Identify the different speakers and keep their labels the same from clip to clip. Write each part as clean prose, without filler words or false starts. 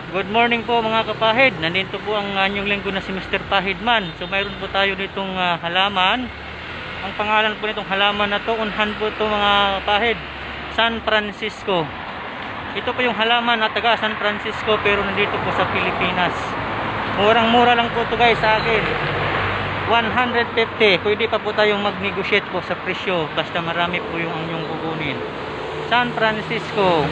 Speaker 1: Good morning po mga kapahid. Nandito po ang inyong linggo na si Mr. Pahidman. So mayroon po tayo ditong halaman. Ang pangalan po nitong halaman na to, unhan po ito mga kapahid, San Francisco. Ito po yung halaman na taga San Francisco pero nandito po sa Pilipinas. Murang-mura lang po ito guys sa akin. 150. Pwede pa po tayong mag-negotiate po sa presyo basta marami po yung inyong kukunin. San Francisco.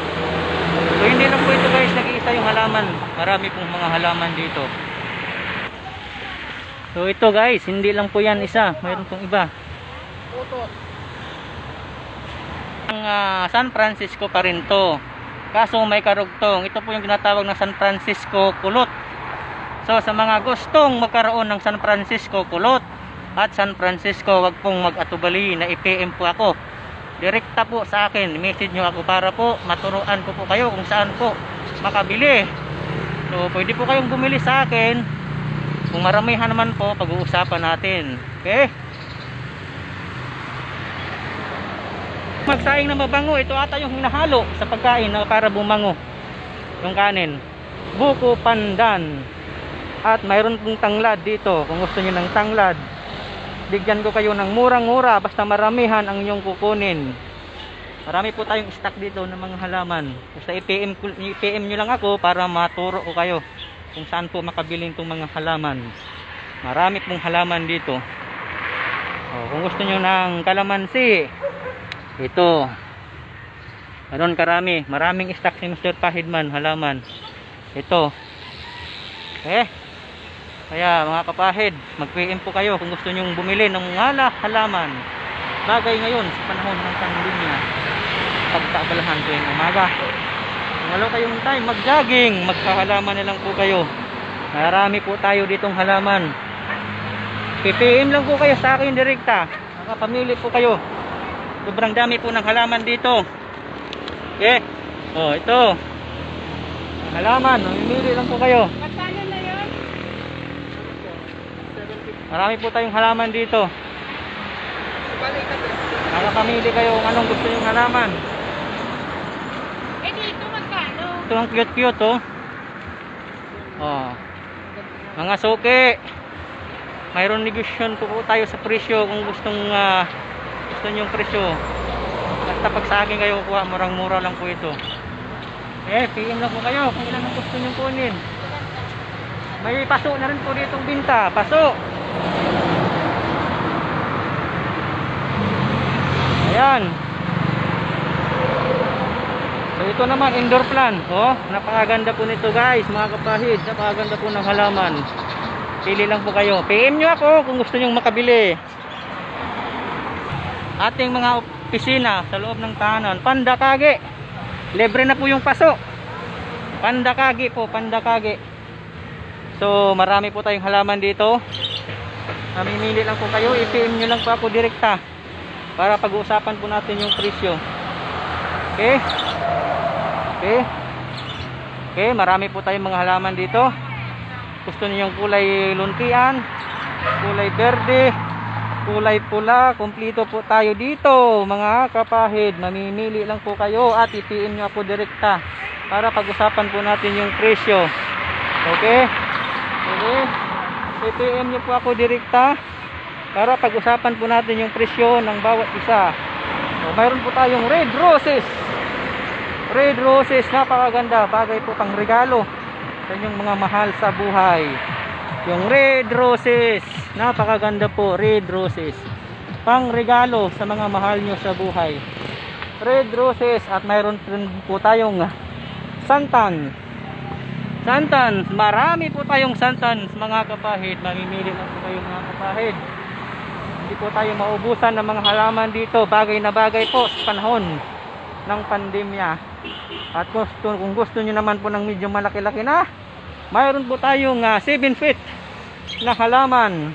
Speaker 1: So hindi lang po ito guys nag-iisa yung halaman. Marami pong mga halaman dito. So ito guys, hindi lang po yan isa. Mayroon pong iba. Ang San Francisco pa rin to. Kaso may karugtong. Ito po yung ginatawag na San Francisco kulot. So sa mga gustong magkaroon ng San Francisco kulot at San Francisco, wag pong mag-atubali na i-PM po ako. Direkta po sa akin, message nyo ako para po maturuan ko po kayo kung saan po makabili. So pwede po kayong bumili sa akin. Kung maramihan naman po, pag-uusapan natin. Okay? Magsaing na mabango, ito ata yung hinahalo sa pagkain na para bumango yung kanin. Buko pandan. At mayroon pong tanglad dito. Kung gusto niyo ng tanglad, bigyan ko kayo ng murang-mura basta maramihan ang inyong kukunin. Marami po tayong stock dito ng mga halaman. Basta i-PM nyo lang ako para maturo ko kayo kung saan po makabiling itong mga halaman. Marami pong halaman dito. Kung gusto nyo ng kalamansi, ito. Meron karami. Maraming stock si Mr. Pahidman, halaman. Ito. Okay? Kaya mga kapahid, mag-PM po kayo kung gusto nyong bumili ng halaman. Bagay ngayon sa panahon ng pandemya. Pagkaabalahan ko yung umaga. Kung wala kayong time, mag-jogging, magkahalaman na lang po kayo. Marami po tayo ditong halaman. PM lang po kayo sa akin direkta. Makapamili po kayo. Sobrang dami po ng halaman dito. Okay? Ito. Halaman, mamimili lang po kayo. Marami po tayong halaman dito. Nakapamili kayo kung anong gusto yung halaman.
Speaker 2: Dito magkano?
Speaker 1: Ito ang cute-cute mga suki. Mayroon negosyon po tayo sa presyo kung gusto nyong presyo. Basta pag sa akin kayo kuha, murang-mura lang po ito. PM lang po kayo kung ilan ang gusto nyong kunin. May paso na rin po ditong binta. Paso. Ayan. So ito naman indoor plant. Napakaganda po nito guys, mga kapahid. Napakaganda po ng halaman. Pili lang po kayo. PM nyo ako kung gusto nyong makabili. Ating mga opisina sa loob ng tahanan, Pandakage. Libre na po yung paso. Pandakage po, Pandakage. So marami po tayong halaman dito. Mamimili lang po kayo, i-PM nyo lang po ako direkta para pag-uusapan po natin yung presyo. Okay? Okay, marami po tayong mga halaman dito. Gusto niyo yung kulay luntian, kulay berde, kulay pula, kumpleto po tayo dito mga kapahid. Mamimili lang po kayo at i-PM nyo ako direkta para pag-usapan po natin yung presyo. Okay? Okay? I-PM nyo po ako direkta para pag-usapan po natin yung presyo ng bawat isa. Mayroon po tayong red roses. Red roses, napakaganda. Bagay po pang regalo sa inyong mga mahal sa buhay. Yung red roses, napakaganda po. Red roses, pang regalo sa mga mahal nyo sa buhay. Red roses. At mayroon po tayong santan. Santans, marami po tayong santans mga kapahid. Mamimili lang po kayo mga kapahid. Hindi po tayo maubusan ng mga halaman dito. Bagay na bagay po sa panahon ng pandemya. At kung gusto nyo naman po ng medyo malaki-laki na, mayroon po tayong 7 feet na halaman.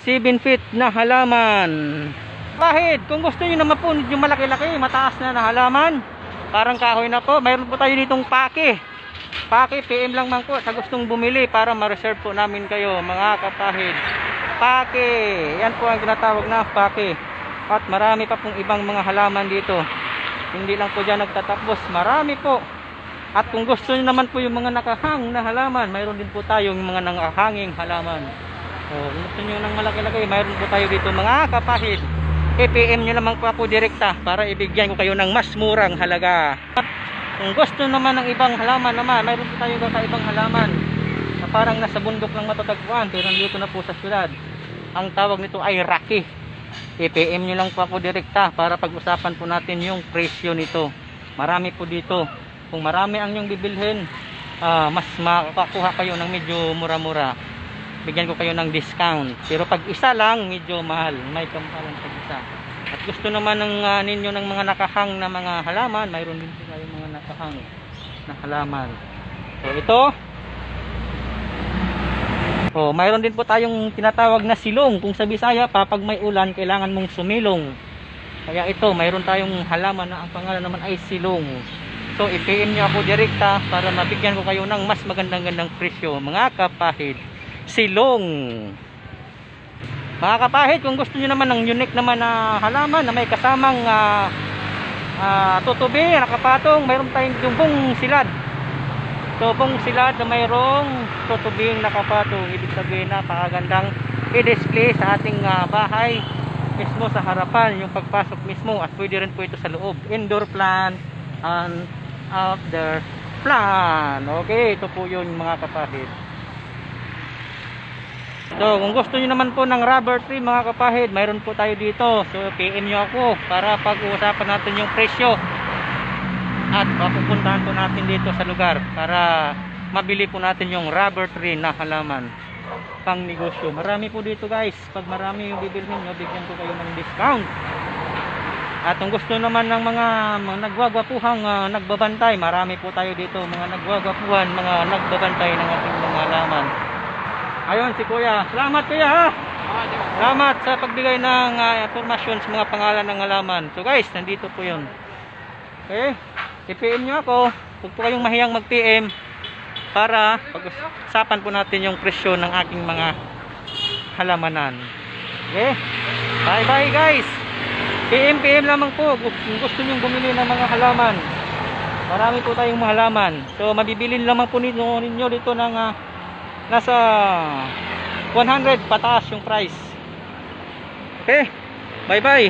Speaker 1: 7 feet na halaman. Kapahid, kung gusto nyo naman po medyo malaki-laki, mataas na halaman, parang kahoy na po, mayroon po tayo ditong pake. PM lang man po sa gustong bumili para ma-reserve po namin kayo mga kapahid. Pake, yan po ang ginatawag na pake. At marami pa pong ibang mga halaman dito. Hindi lang po dyan nagtatapos, marami po. At kung gusto niyo naman po yung mga nakahang na halaman, mayroon din po tayong mga nakahanging halaman. Kung gusto niyo ng malaki-laki, mayroon po tayo dito mga kapahid. I-PM niyo naman po ako direkta para ibigyan ko kayo ng mas murang halaga. Kung gusto naman ng ibang halaman naman, mayroon po tayo ibang halaman na parang nasa bundok lang matatagpuan pero nandito na po sa syudad. Ang tawag nito ay raki. I-PM nyo lang po ako direkta para pag-usapan po natin yung presyo nito. Marami po dito. Kung marami ang inyong bibilhin, mas makakuha kayo ng medyo mura-mura. Bigyan ko kayo ng discount. Pero pag isa lang, medyo mahal. May kamahalan pag isa. At gusto naman ng ninyo ng mga nakahang na mga halaman, mayroon din po kayo mga nakahang na halaman. So ito, mayroon din po tayong tinatawag na silong. Kung sa Bisaya pa, pag may ulan, kailangan mong sumilong. Kaya ito, mayroon tayong halaman na ang pangalan naman ay silong. So, i-PM nyo ako direkta para mabigyan ko kayo ng mas magandang-gandang presyo. Mga kapahid, silong. Mga kapahid, kung gusto nyo naman ng unique naman na halaman na may kasamang tutubi, nakapatong, mayroon tayong tumbong silad. Tubong silad na mayroong tutubing nakapatong. Ibig sabihin na napakagandang i-display sa ating bahay mismo sa harapan yung pagpasok mismo, at pwede rin po ito sa loob. Indoor plant and outdoor plant. Okay, ito po yun mga kapahid. So kung gusto nyo naman po ng rubber tree mga kapahid, mayroon po tayo dito. So PM nyo ako para pag-uusapan natin yung presyo. At papupuntahan po natin dito sa lugar para mabili po natin yung rubber tree na halaman pang negosyo. Marami po dito guys. Pag marami yung bibilhin nyo, bigyan ko kayo ng discount. At kung gusto naman ng mga nagwagwapuhang nagbabantay, marami po tayo dito. Mga nagwagwapuhan, mga nagbabantay ng ating mga halaman. Ayun si Kuya. Salamat Kuya ha! Salamat sa pagbigay ng informasyon sa mga pangalan ng halaman. So guys, nandito po yun. Okay? I-PM nyo ako. Huwag po kayong mahiyang mag-PM para pag-usapan po natin yung presyo ng aking mga halamanan. Okay? Bye bye guys. PM lamang po kung gusto nyo bumili ng mga halaman. Marami po tayong mga halaman. So mabibili lamang po ninyo dito ng nasa 100 pataas yung price. Okay? Bye bye.